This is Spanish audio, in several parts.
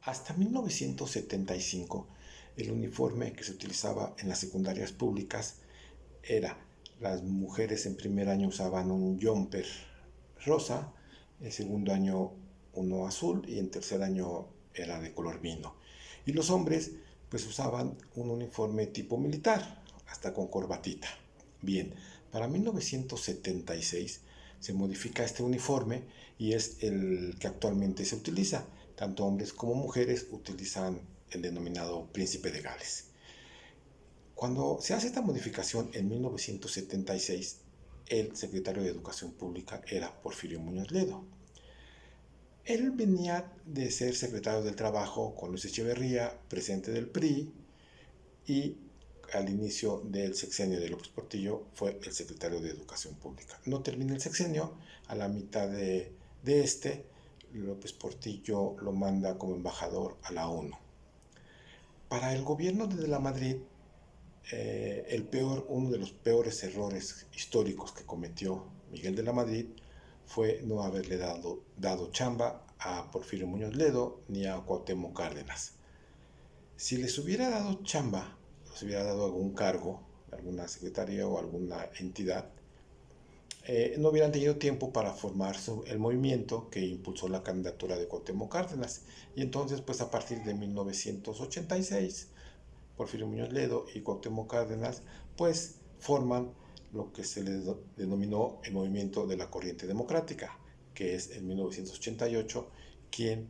Hasta 1975, el uniforme que se utilizaba en las secundarias públicas era: las mujeres en primer año usaban un jumper rosa, en segundo año uno azul y en tercer año era de color vino. Y los hombres pues usaban un uniforme tipo militar, hasta con corbatita. Bien, para 1976 se modifica este uniforme y es el que actualmente se utiliza. Tanto hombres como mujeres utilizan el denominado Príncipe de Gales. Cuando se hace esta modificación en 1976, el secretario de Educación Pública era Porfirio Muñoz Ledo. Él venía de ser secretario del Trabajo con Luis Echeverría, presidente del PRI, y al inicio del sexenio de López Portillo fue el secretario de Educación Pública. No termina el sexenio, a la mitad de López Portillo lo manda como embajador a la ONU. Para el gobierno de la Madrid, uno de los peores errores históricos que cometió Miguel de la Madrid fue no haberle dado chamba a Porfirio Muñoz Ledo ni a Cuauhtémoc Cárdenas. Si les hubiera dado chamba, les hubiera dado algún cargo, alguna secretaría o alguna entidad, no hubieran tenido tiempo para formar el movimiento que impulsó la candidatura de Cuauhtémoc Cárdenas. Y entonces, pues a partir de 1986, Porfirio Muñoz Ledo y Cuauhtémoc Cárdenas, pues forman lo que se les denominó el movimiento de la corriente democrática, que es en 1988 quien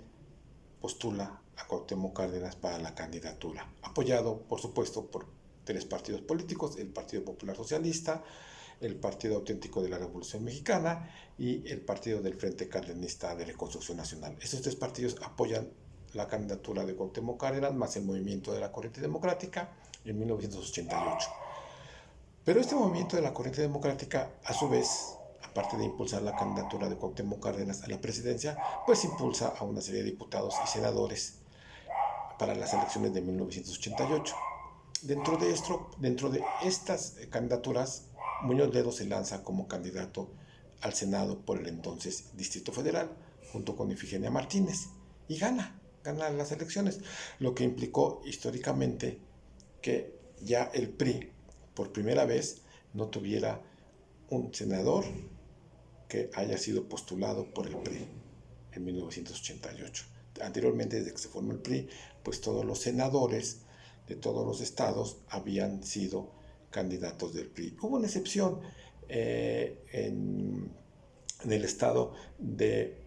postula a Cuauhtémoc Cárdenas para la candidatura, apoyado por supuesto por tres partidos políticos: el Partido Popular Socialista, el Partido Auténtico de la Revolución Mexicana y el Partido del Frente Cardenista de Reconstrucción Nacional. Estos tres partidos apoyan la candidatura de Cuauhtémoc Cárdenas más el movimiento de la corriente democrática en 1988. Pero este movimiento de la corriente democrática, a su vez, aparte de impulsar la candidatura de Cuauhtémoc Cárdenas a la presidencia, pues impulsa a una serie de diputados y senadores para las elecciones de 1988. Dentro de estas candidaturas, Muñoz Ledo se lanza como candidato al Senado por el entonces Distrito Federal, junto con Ifigenia Martínez, y gana las elecciones, lo que implicó históricamente que ya el PRI, por primera vez, no tuviera un senador que haya sido postulado por el PRI en 1988. Anteriormente, desde que se formó el PRI, pues todos los senadores de todos los estados habían sido candidatos del PRI. Hubo una excepción en el estado de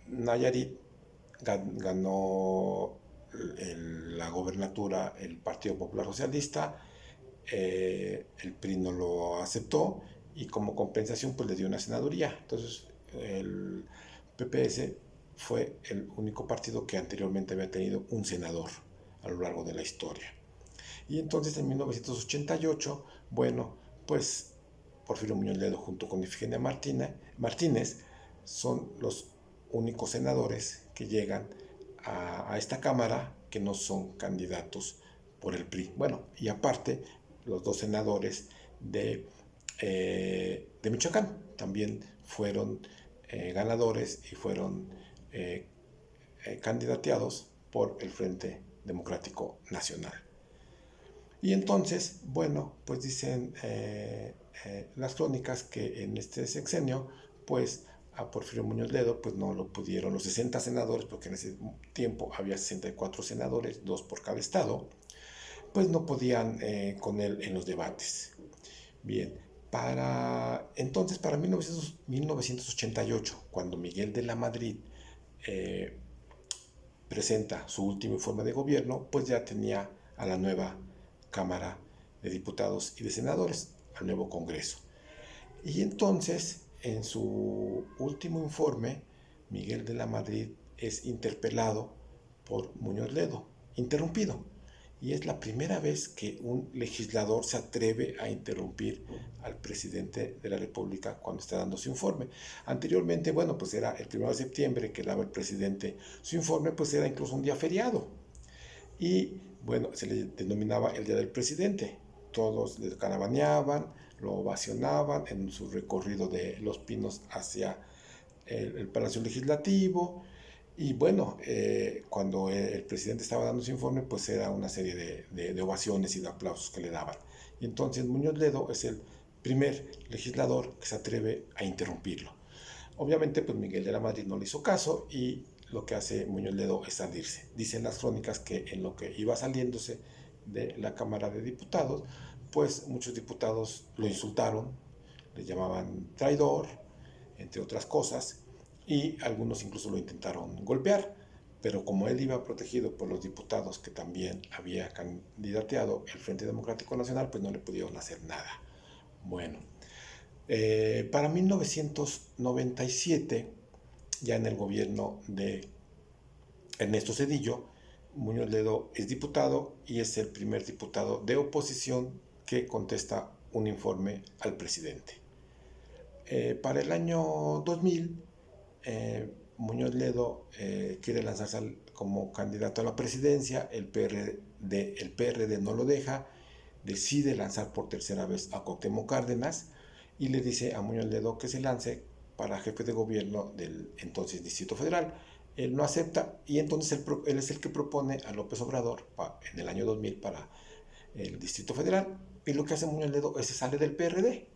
Nayarit, ganó la gobernatura el Partido Popular Socialista, el PRI no lo aceptó y como compensación pues le dio una senaduría. Entonces el PPS fue el único partido que anteriormente había tenido un senador a lo largo de la historia. Y entonces en 1988, bueno, pues Porfirio Muñoz Ledo junto con Ifigenia Martínez son los únicos senadores que llegan a esta Cámara que no son candidatos por el PRI. Bueno, y aparte, los dos senadores de Michoacán también fueron ganadores y fueron candidateados por el Frente Democrático Nacional. Y entonces, bueno, pues dicen las crónicas que en este sexenio, pues a Porfirio Muñoz Ledo, pues no lo pudieron los 60 senadores, porque en ese tiempo había 64 senadores, 2 por cada estado, pues no podían con él en los debates. Bien, para 1988, cuando Miguel de la Madrid presenta su último informe de gobierno, pues ya tenía a la nueva Cámara de Diputados y de Senadores, al nuevo Congreso. Y entonces, en su último informe, Miguel de la Madrid es interpelado por Muñoz Ledo, interrumpido. Y es la primera vez que un legislador se atreve a interrumpir al presidente de la República cuando está dando su informe. Anteriormente, bueno, pues era el 1 de septiembre que daba el presidente su informe, pues era incluso un día feriado. Y bueno, se le denominaba el Día del Presidente. Todos le caravaneaban, lo ovacionaban en su recorrido de Los Pinos hacia el Palacio Legislativo. Y bueno, cuando el presidente estaba dando su informe, pues era una serie de ovaciones y de aplausos que le daban. Y entonces Muñoz Ledo es el primer legislador que se atreve a interrumpirlo. Obviamente, pues Miguel de la Madrid no le hizo caso y lo que hace Muñoz Ledo es salirse. Dicen las crónicas que en lo que iba saliéndose de la Cámara de Diputados, pues muchos diputados lo insultaron, le llamaban traidor, entre otras cosas, y algunos incluso lo intentaron golpear, pero como él iba protegido por los diputados que también había candidateado el Frente Democrático Nacional, pues no le pudieron hacer nada. Bueno, para 1997, ya en el gobierno de Ernesto Zedillo, Muñoz Ledo es diputado y es el primer diputado de oposición que contesta un informe al presidente. Para el año 2000, Muñoz Ledo quiere lanzarse como candidato a la presidencia, el PRD no lo deja, decide lanzar por tercera vez a Cuauhtémoc Cárdenas y le dice a Muñoz Ledo que se lance para jefe de gobierno del entonces Distrito Federal. Él no acepta y entonces él es el que propone a López Obrador en el año 2000 para el Distrito Federal, y lo que hace Muñoz Ledo es que se sale del PRD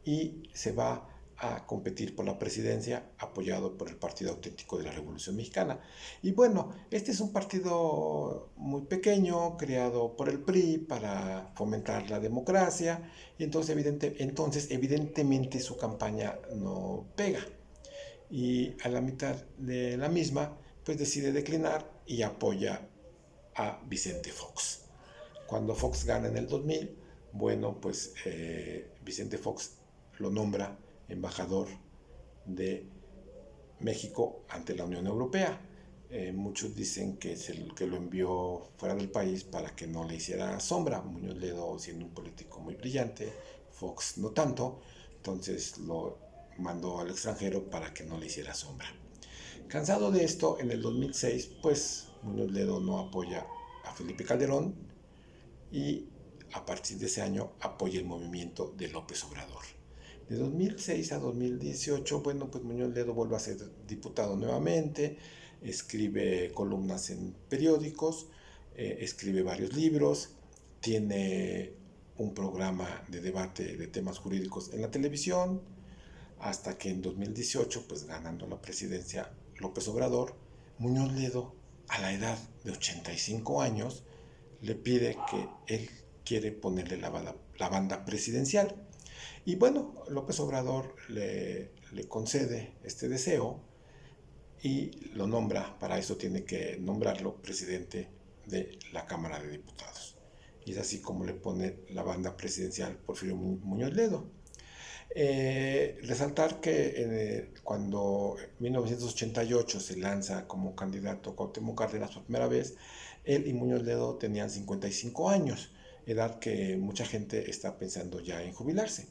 y se va a competir por la presidencia apoyado por el Partido Auténtico de la Revolución Mexicana. Y bueno, este es un partido muy pequeño, creado por el PRI para fomentar la democracia, y entonces, evidentemente su campaña no pega. Y a la mitad de la misma, pues decide declinar y apoya a Vicente Fox. Cuando Fox gana en el 2000, bueno, pues Vicente Fox lo nombra embajador de México ante la Unión Europea. Muchos dicen que que lo envió fuera del país para que no le hiciera sombra. Muñoz Ledo, siendo un político muy brillante, Fox no tanto, entonces lo mandó al extranjero para que no le hiciera sombra. Cansado de esto, en el 2006, pues Muñoz Ledo no apoya a Felipe Calderón y a partir de ese año apoya el movimiento de López Obrador. De 2006 a 2018, bueno, pues Muñoz Ledo vuelve a ser diputado nuevamente, escribe columnas en periódicos, escribe varios libros, tiene un programa de debate de temas jurídicos en la televisión, hasta que en 2018, pues ganando la presidencia López Obrador, Muñoz Ledo, a la edad de 85 años, le pide que él quiere ponerle la banda presidencial. Y bueno, López Obrador le concede este deseo y lo nombra, para eso tiene que nombrarlo presidente de la Cámara de Diputados. Y es así como le pone la banda presidencial Porfirio Muñoz Ledo. Resaltar que cuando en 1988 se lanza como candidato Cuauhtémoc Cárdenas por primera vez, él y Muñoz Ledo tenían 55 años, edad que mucha gente está pensando ya en jubilarse.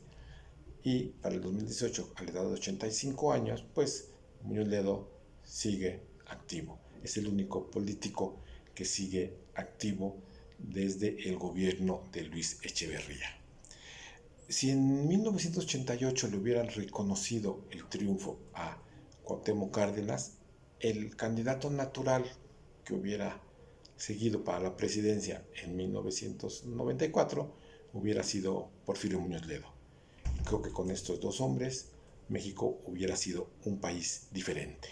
Y para el 2018, a la edad de 85 años, pues Muñoz Ledo sigue activo. Es el único político que sigue activo desde el gobierno de Luis Echeverría. Si en 1988 le hubieran reconocido el triunfo a Cuauhtémoc Cárdenas, el candidato natural que hubiera seguido para la presidencia en 1994 hubiera sido Porfirio Muñoz Ledo. Y creo que con estos dos hombres México hubiera sido un país diferente.